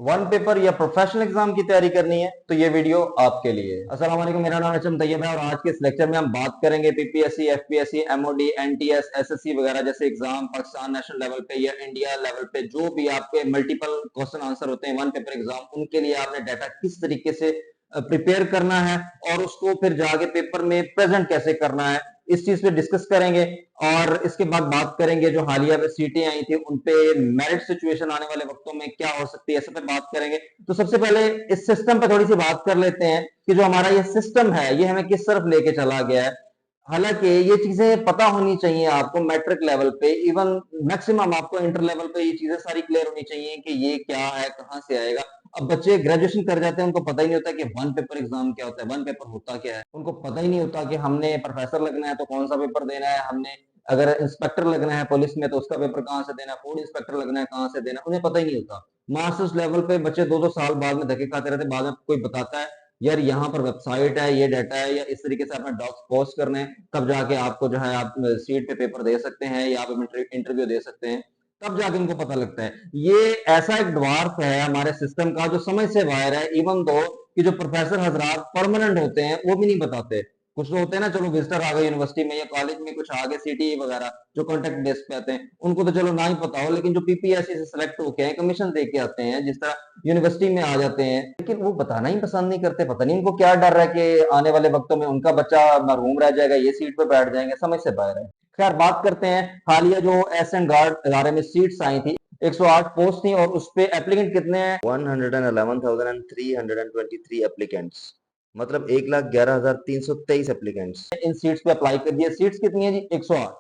One paper या professional exam की तैयारी करनी है तो ये वीडियो आपके लिए है। अस्सलाम वालेकुम, मेरा नाम अचम तैयब है और आज के इस लेक्चर में हम बात करेंगे PPSC, FPSC, MoD, NTS, SSC वगैरह जैसे एग्जाम पाकिस्तान नेशनल लेवल पे या इंडिया लेवल पे जो भी आपके मल्टीपल क्वेश्चन आंसर होते हैं वन पेपर एग्जाम, उनके लिए आपने डाटा किस तरीके से प्रिपेयर करना है और उसको फिर जाके पेपर में प्रेजेंट कैसे करना है, इस चीज पे डिस्कस करेंगे। और इसके बाद बात करेंगे जो हालिया में सीटें आई थी उन पे मेरिट सिचुएशन आने वाले वक्तों में क्या हो सकती है, ऐसे पे बात करेंगे। तो सबसे पहले इस सिस्टम पे थोड़ी सी बात कर लेते हैं कि जो हमारा ये सिस्टम है ये हमें किस तरफ लेके चला गया है। हालांकि ये चीजें पता होनी चाहिए आपको मैट्रिक लेवल पे, इवन मैक्सिमम आपको इंटर लेवल पे ये चीजें सारी क्लियर होनी चाहिए कि ये क्या है, कहाँ से आएगा। अब बच्चे ग्रेजुएशन कर जाते हैं, उनको पता ही नहीं होता कि वन पेपर एग्जाम क्या होता है, वन पेपर होता क्या है। उनको पता ही नहीं होता कि हमने प्रोफेसर लगना है तो कौन सा पेपर देना है, हमने अगर इंस्पेक्टर लगना है पुलिस में तो उसका पेपर कहाँ से देना है, फूड इंस्पेक्टर लगना है कहाँ से देना है, उन्हें पता ही नहीं होता। मास्टर्स लेवल पे बच्चे दो दो साल बाद में धक्के खाते रहते, बाद में कोई बताता है यार यहाँ पर वेबसाइट है, ये डाटा है, या इस तरीके से अपना डॉक्स पोस्ट करने हैं, तब जाके आपको जो है आप सीट पे पेपर दे सकते हैं या आप इंटरव्यू दे सकते हैं। तब जाके उनको पता लगता है। ये ऐसा एक ड्वार्फ है हमारे सिस्टम का जो समझ से बाहर है। इवन दो कि जो प्रोफेसर हजरात परमानेंट होते हैं वो भी नहीं बताते। कुछ तो होते हैं ना, चलो विजिटर आ गए यूनिवर्सिटी में या कॉलेज में, कुछ आ गए सीटी वगैरह जो कॉन्टेक्ट बेस पे आते हैं, उनको तो चलो ना ही पता हो, लेकिन जो पीपीएससी से सिलेक्ट होके हैं, कमीशन दे के आते हैं, जिस तरह यूनिवर्सिटी में आ जाते हैं, लेकिन वो बताना ही पसंद नहीं करते। पता नहीं उनको क्या डर है कि आने वाले वक्तों में उनका बच्चा मरहूम रह जाएगा, ये सीट पे बैठ जाएंगे, समझ से बाहर है। खैर बात करते हैं हालिया जो एस एंड गार्ड इदारे में सीट्स आई थी, 108 पोस्ट थी और उस पे एप्लीकेंट कितने हैं? 111,323 एप्लीकेंट्स, मतलब 1,11,323 एप्लीकेंट्स। इन सीट्स पे अप्लाई कर दिया। सीट्स कितनी है जी? 108।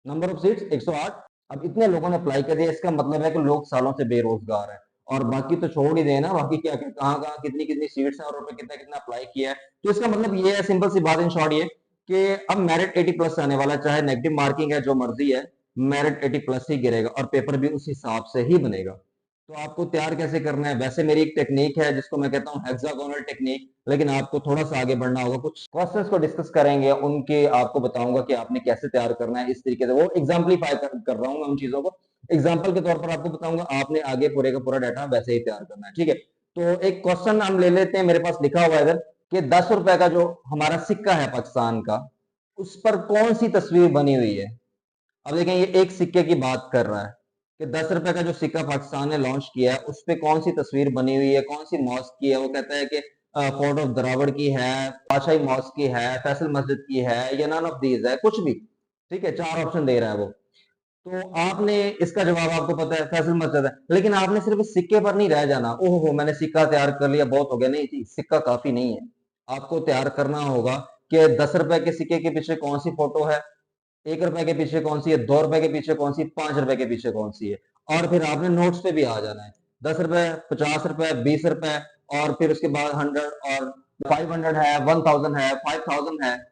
Number of seats 108। अब इतने लोगों ने अप्लाई कर दिया, इसका मतलब है कि लोग सालों से बेरोजगार हैं। और बाकी तो छोड़ ही देना, बाकी क्या क्या कहाँ कहाँ कितनी कितनी सीट्स हैं और उन पे कितना कितना अप्लाई किया है। तो इसका मतलब ये है, सिंपल सी बात इन शॉर्ट ये, कि अब मेरिट 80 प्लस आने वाला, चाहे नेगेटिव मार्किंग है जो मर्जी है, मेरिट 80 प्लस ही गिरेगा और पेपर भी उस हिसाब से ही बनेगा। तो आपको तैयार कैसे करना है? वैसे मेरी एक टेक्निक है जिसको मैं कहता हूँ हेक्सागोनल टेक्निक, लेकिन आपको थोड़ा सा आगे बढ़ना होगा। कुछ क्वेश्चंस को डिस्कस करेंगे, उनके आपको बताऊंगा कि आपने कैसे तैयार करना है। इस तरीके से वो एग्जाम्पलीफाई कर रहा हूँ मैं उन चीजों को, एग्जाम्पल के तौर पर आपको बताऊंगा, आपने आगे पूरे का पूरा डाटा वैसे ही तैयार करना है, ठीक है। तो एक क्वेश्चन हम ले लेते हैं, मेरे पास लिखा हुआ है इधर कि 10 रुपए का जो हमारा सिक्का है पाकिस्तान का, उस पर कौन सी तस्वीर बनी हुई है? अब देखें, ये एक सिक्के की बात कर रहा है कि 10 रुपए का जो सिक्का पाकिस्तान ने लॉन्च किया है उस पे कौन सी तस्वीर बनी हुई है, कौन सी मॉस्क की है। वो कहता है कि फोर्ट ऑफ द्रावड़ की है, बादशाही मॉस्क की है, फैसल मस्जिद की है, या नन ऑफ दीज है, कुछ भी। ठीक है, चार ऑप्शन दे रहा है वो। तो आपने इसका जवाब, आपको पता है फैसल मस्जिद है, लेकिन आपने सिर्फ इस सिक्के पर नहीं रह जाना, ओहो मैंने सिक्का तैयार कर लिया बहुत हो गया, नहीं जी, सिक्का काफी नहीं है। आपको तैयार करना होगा कि 10 रुपए के सिक्के के पीछे कौन सी फोटो है, 1 रुपए के पीछे कौन सी है, 2 रुपए के पीछे कौन सी, 5 रुपए के पीछे कौन सी है। और फिर आपने नोट्स पे भी आ जाना है। 10 रुपए, 50 रुपए, 20 रुपए, और फिर उसके बाद 100 और 500 है, 1000 है, 5000 है।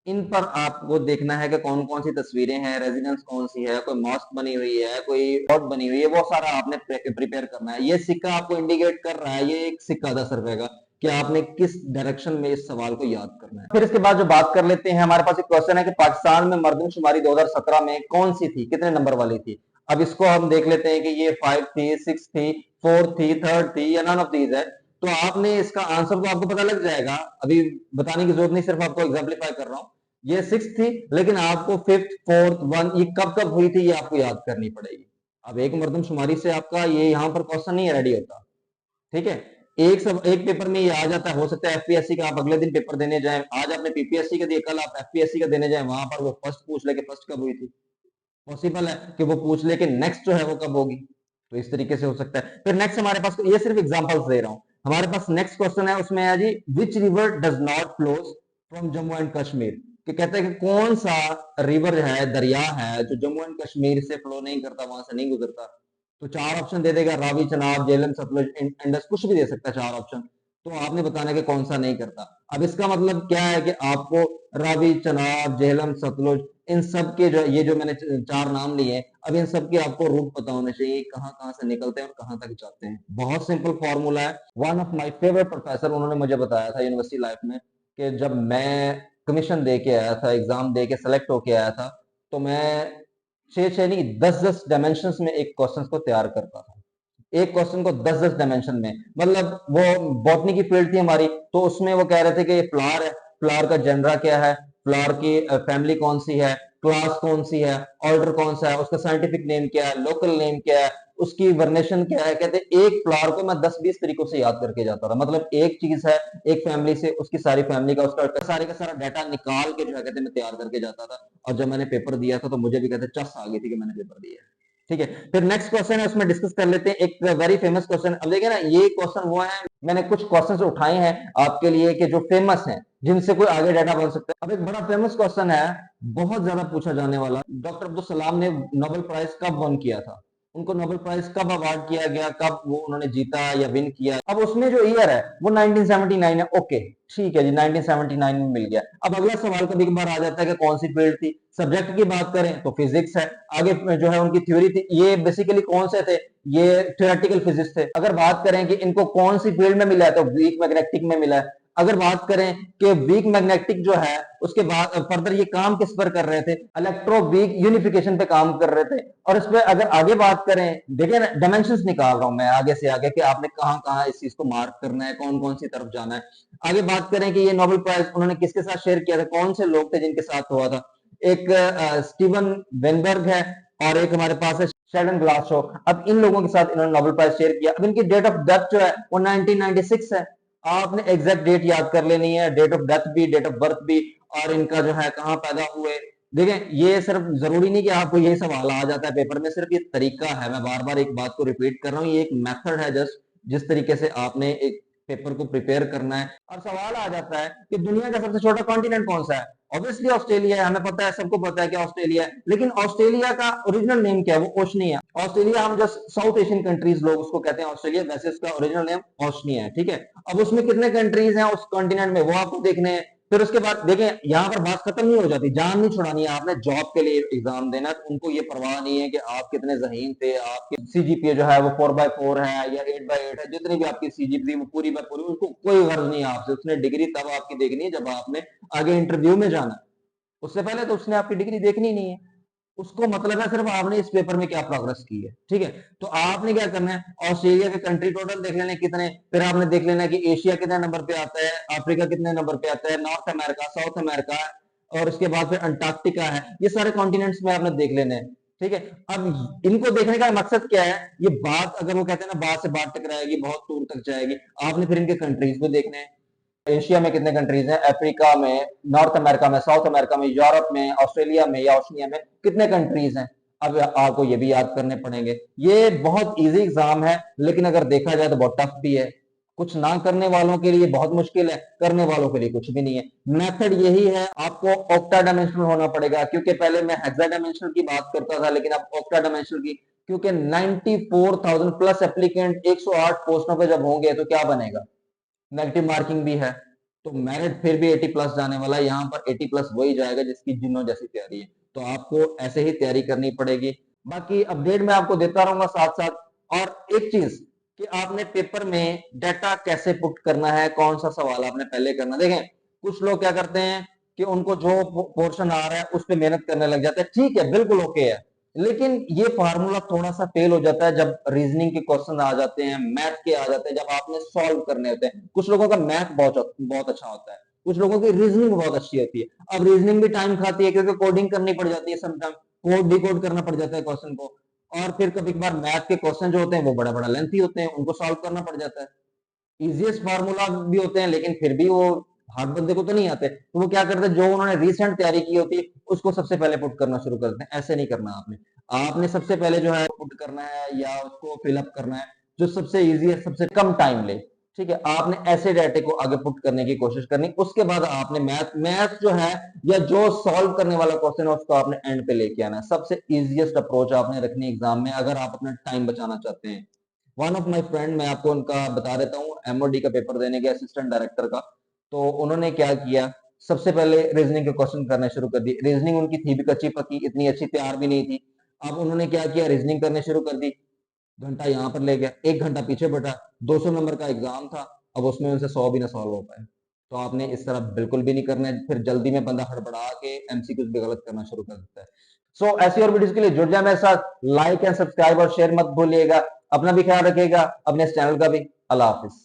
इन पर आपको देखना है कि कौन कौन सी तस्वीरें हैं, रेजिडेंस कौन सी है, कोई मॉस्क बनी हुई है, कोई फोर्ट बनी हुई है, वो सारा आपने प्रिपेयर करना है। ये सिक्का आपको इंडिकेट कर रहा है, ये एक सिक्का 10 रुपए का, कि आपने किस डायरेक्शन में इस सवाल को याद करना है। फिर इसके बाद जो बात कर लेते हैं, हमारे पास एक क्वेश्चन है कि पाकिस्तान में मर्दमशुमारी 2017 में कौन सी थी, कितने नंबर वाली थी। अब इसको हम देख लेते हैं कि ये 5 थी, 6 थी, 4 थी, 3rd थी, या नन ऑफ दीज है। तो आपने इसका आंसर तो आपको पता लग जाएगा, अभी बताने की जरूरत नहीं, सिर्फ आपको एग्जाम्पलीफाई कर रहा हूं। ये 6 थी, लेकिन आपको 5th, 4th, 1 ये कब कब हुई थी ये आपको याद करनी पड़ेगी। अब एक मर्दमशुमारी से आपका ये यहाँ पर क्वेश्चन नहीं रेडी होता, ठीक है। एक पेपर में ये आ जाता है, हो सकता है एफपीएससी का आप अगले दिन पेपर देने जाए, आज आपने पीपीएससी का दिया, कल आप एफपीएससी का देने जाए, वहां पर वो फर्स्ट पूछ ले कि फर्स्ट कब हुई थी। पॉसिबल है कि वो पूछ ले कि नेक्स्ट जो है वो कब होगी। तो इस तरीके से हो सकता है। फिर नेक्स्ट हमारे पास, ये सिर्फ एग्जांपल्स दे रहा हूं, हमारे पास नेक्स्ट क्वेश्चन है, उसमें है जी which river does not flows from Jammu and Kashmir. कि कहते हैं कि कौन सा रिवर है, दरिया है, जो जम्मू एंड कश्मीर से फ्लो नहीं करता, वहां से नहीं गुजरता। तो चार ऑप्शन दे देगा, रावी, चनाब, झेलम, सतलुज, इंडस, कुछ भी दे सकता है चार ऑप्शन। तो आपने बताना कि कौन सा नहीं करता। अब इसका मतलब क्या है कि आपको रावी, चनाब, झेलम, सतलुज, इन सब के जो ये जो मैंने चार नाम लिए हैं, अब इन सब के आपको रूट पता होने चाहिए, कहाँ कहाँ से निकलते हैं और कहाँ तक जाते हैं। बहुत सिंपल फॉर्मूला है। One of my favourite professor, उन्होंने मुझे बताया था यूनिवर्सिटी लाइफ में कि जब मैं कमीशन दे के आया था, एग्जाम दे के सेलेक्ट होके आया था, तो मैं छह छह नहीं 10 10 डायमेंशन में एक क्वेश्चन को तैयार करता था। एक क्वेश्चन को 10-10 डायमेंशन में। मतलब वो बॉटनी की फील्ड थी हमारी, तो उसमें वो कह रहे थे कि ये फ्लावर है, फ्लावर का जेनरा क्या है, फ्लावर की फैमिली कौन सी है, क्लास कौन सी है, ऑर्डर कौन सा है, उसका साइंटिफिक नेम क्या है, लोकल नेम क्या है, उसकी वर्नेशन क्या है। कहते एक फ्लावर को मैं 10-20 तरीकों से याद करके जाता था। मतलब एक चीज है, एक फैमिली से उसकी सारी फैमिली का उसका सारे का सारा डाटा निकाल के जो है कहते मैं तैयार करके जाता था। और जब मैंने पेपर दिया था तो मुझे भी कहते चस आ गई थी कि मैंने पेपर दिया है। ठीक है, फिर नेक्स्ट क्वेश्चन है, उसमें डिस्कस कर लेते हैं एक वेरी फेमस क्वेश्चन। अब देखिए ना, ये क्वेश्चन वो है, मैंने कुछ क्वेश्चंस उठाए हैं आपके लिए कि जो फेमस हैं, जिनसे कोई आगे डाटा बन सकता है। अब एक बड़ा फेमस क्वेश्चन है, बहुत ज्यादा पूछा जाने वाला, डॉक्टर अब्दुल सलाम ने नोबेल प्राइज कब वन किया था, उनको नोबेल प्राइज कब अवार्ड किया गया, कब वो उन्होंने जीता या विन किया। अब उसमें जो ईयर है वो 1979 है। ओके, ठीक है जी, 1979 में मिल गया। अब अगला सवाल कभी कभार आ जाता है कि कौन सी फील्ड थी। सब्जेक्ट की बात करें तो फिजिक्स है। आगे जो है उनकी थ्योरी थी, ये बेसिकली कौन से थे, ये थ्योरेटिकल फिजिक्स थे। अगर बात करें कि इनको कौन सी फील्ड में मिला है तो वीक मैग्नेटिक में मिला है। अगर बात करें कि वीक मैग्नेटिक जो है उसके बाद फर्दर ये काम किस पर कर रहे थे, इलेक्ट्रो वीक यूनिफिकेशन पे काम कर रहे थे। और इस पे अगर आगे बात करें, देखिए डायमेंशंस निकाल रहा हूं मैं आगे से आगे कि आपने कहां कहां इस चीज को मार्क करना है, कौन कौन सी तरफ जाना है। आगे बात करें कि ये नोबेल प्राइज उन्होंने किसके साथ शेयर किया था, कौन से लोग थे जिनके साथ हुआ था। एक स्टीवन वेनबर्ग है, और एक हमारे पास है शेल्डन ग्लासो। अब इन लोगों के साथ इन्होंने नोबेल प्राइज शेयर किया। अब इनकी डेट ऑफ डेथ जो है वो 1996 है। आपने एग्जैक्ट डेट याद कर लेनी है, डेट ऑफ डेथ भी, डेट ऑफ बर्थ भी, और इनका जो है कहां पैदा हुए। देखें, ये सिर्फ जरूरी नहीं कि आपको यही सवाल आ जाता है पेपर में, सिर्फ ये तरीका है। मैं बार बार एक बात को रिपीट कर रहा हूँ, ये एक मेथड है जस्ट, जिस तरीके से आपने एक पेपर को प्रिपेयर करना है। और सवाल आ जाता है कि दुनिया का सबसे छोटा कॉन्टिनेंट कौन सा है। ऑब्वियसली ऑस्ट्रेलिया है, हमें पता है, सबको पता है कि ऑस्ट्रेलिया है। लेकिन ऑस्ट्रेलिया का ओरिजिनल नेम क्या है, वो ओशनिया। ऑस्ट्रेलिया हम जस्ट साउथ एशियन कंट्रीज लोग उसको कहते हैं ऑस्ट्रेलिया, वैसे उसका ओरिजिनल नेम ओशनिया है। ठीक है, अब उसमें कितने कंट्रीज हैं उस कॉन्टिनेंट में, वो आपको देखने हैं। फिर उसके बाद देखें, यहाँ पर बात खत्म नहीं हो जाती, जान नहीं छुड़ानी है। आपने जॉब के लिए एग्जाम देना, तो उनको ये परवाह नहीं है कि आप कितने जहीन थे, आपके सीजीपीए जो है वो 4/4 है या 8/8 है, जितनी भी आपकी सीजीपीए वो पूरी बाय पूरी, उसको कोई गर्ज नहीं है आपसे। उसने डिग्री तब आपकी देखनी है जब आपने आगे इंटरव्यू में जाना। उससे पहले तो उसने आपकी डिग्री देखनी नहीं है। उसको मतलब है सिर्फ आपने इस पेपर में क्या प्रोग्रेस की है। ठीक है, तो आपने क्या करना है, ऑस्ट्रेलिया के कंट्री टोटल देख लेने कितने, फिर आपने देख लेना है कि एशिया कितने नंबर पे आता है, अफ्रीका कितने नंबर पे आता है, नॉर्थ अमेरिका, साउथ अमेरिका, और उसके बाद फिर अंटार्कटिका है। ये सारे कॉन्टिनेंट्स में आपने देख लेने हैं। ठीक है, अब इनको देखने का मकसद क्या है, ये बात अगर वो कहते हैं ना बात से बात टकराएगी, बहुत दूर तक जाएगी, आपने फिर इनके कंट्रीज में देखने हैं। एशिया में कितने कंट्रीज हैं, अफ्रीका में, नॉर्थ अमेरिका में, साउथ अमेरिका में, यूरोप में, ऑस्ट्रेलिया में या ओशनिया में कितने कंट्रीज हैं। अब आपको ये भी याद करने पड़ेंगे। ये बहुत इजी एग्जाम है, लेकिन अगर देखा जाए तो बहुत टफ भी है। कुछ ना करने वालों के लिए बहुत मुश्किल है, करने वालों के लिए कुछ भी नहीं है। मेथड यही है, आपको ऑक्टा डायमेंशनल होना पड़ेगा, क्योंकि पहले मैं हेक्सा डायमेंशनल की बात करता था, लेकिन अब ऑक्टा डायमेंशनल की, क्योंकि 94,000 प्लस एप्लीकेंट 108 पोस्टों पे जब होंगे तो क्या बनेगा, नेगेटिव मार्किंग भी है। तो मेरिट फिर भी 80 प्लस जाने वाला है, यहाँ पर 80 प्लस वही जाएगा जिसकी जिन्हों जैसी तैयारी है। तो आपको ऐसे ही तैयारी करनी पड़ेगी। बाकी अपडेट मैं आपको देता रहूंगा साथ साथ। और एक चीज कि आपने पेपर में डाटा कैसे पुट करना है, कौन सा सवाल आपने पहले करना। देखें, कुछ लोग क्या करते हैं कि उनको जो पोर्शन आ रहा है उस पर मेहनत करने लग जाते हैं, ठीक है, बिल्कुल ओके है। लेकिन ये फार्मूला थोड़ा सा फेल हो जाता है जब रीजनिंग के क्वेश्चन आ जाते हैं, मैथ के आ जाते हैं, जब आपने सॉल्व करने होते हैं। कुछ लोगों का मैथ बहुत बहुत अच्छा होता है, कुछ लोगों की रीजनिंग बहुत अच्छी होती है। अब रीजनिंग भी टाइम खाती है, क्योंकि कोडिंग करनी पड़ जाती है, समटाइम कोड डिकोड करना पड़ जाता है क्वेश्चन को। और फिर कभी कभार मैथ के क्वेश्चन जो होते हैं वो बड़ा बड़ा लेंथी होते हैं, उनको सॉल्व करना पड़ जाता है। इजिएस्ट फार्मूला भी होते हैं, लेकिन फिर भी वो हार्ड बंदे को तो नहीं आते। तो वो क्या करते हैं, जो उन्होंने रिसेंट तैयारी की होती है उसको सबसे पहले पुट करना शुरू करते हैं। ऐसे नहीं करना आपने। आपने सबसे पहले जो है पुट करना है या उसको फिलअप करना है जो सबसे इजी है, सबसे कम टाइम ले। ठीक है, आपने ऐसे डाटे को आगे पुट करने की कोशिश करनी। उसके बाद आपने मैथ मैथ जो है या जो सॉल्व करने वाला क्वेश्चन है उसको आपने एंड पे लेके आना है। सबसे इजिएस्ट अप्रोच आपने रखनी एग्जाम में, अगर आप अपना टाइम बचाना चाहते हैं। वन ऑफ माय फ्रेंड, मैं आपको उनका बता देता हूँ, एमओडी का पेपर देने गया, असिस्टेंट डायरेक्टर का। तो उन्होंने क्या किया, सबसे पहले रीजनिंग के क्वेश्चन करने शुरू कर दिए। रीजनिंग उनकी थी भी कच्ची पक्की, इतनी अच्छी तैयार भी नहीं थी। अब उन्होंने क्या किया, रीजनिंग करने शुरू कर दी। घंटा यहाँ पर ले गया, 1 घंटा पीछे बैठा। 200 नंबर का एग्जाम था, अब उसमें उनसे 100 भी ना सॉल्व हो पाए। तो आपने इस तरह बिल्कुल भी नहीं करना है। फिर जल्दी में बंदा हड़बड़ा के एमसीक्यूज भी गलत करना शुरू कर देता है। सो ऐसी और वीडियोस के लिए जुड़ जाए मेरे साथ, लाइक एंड सब्सक्राइब और शेयर मत भूलिएगा। अपना भी ख्याल रखिएगा, अपने इस चैनल का भी। अल्लाह हाफिज।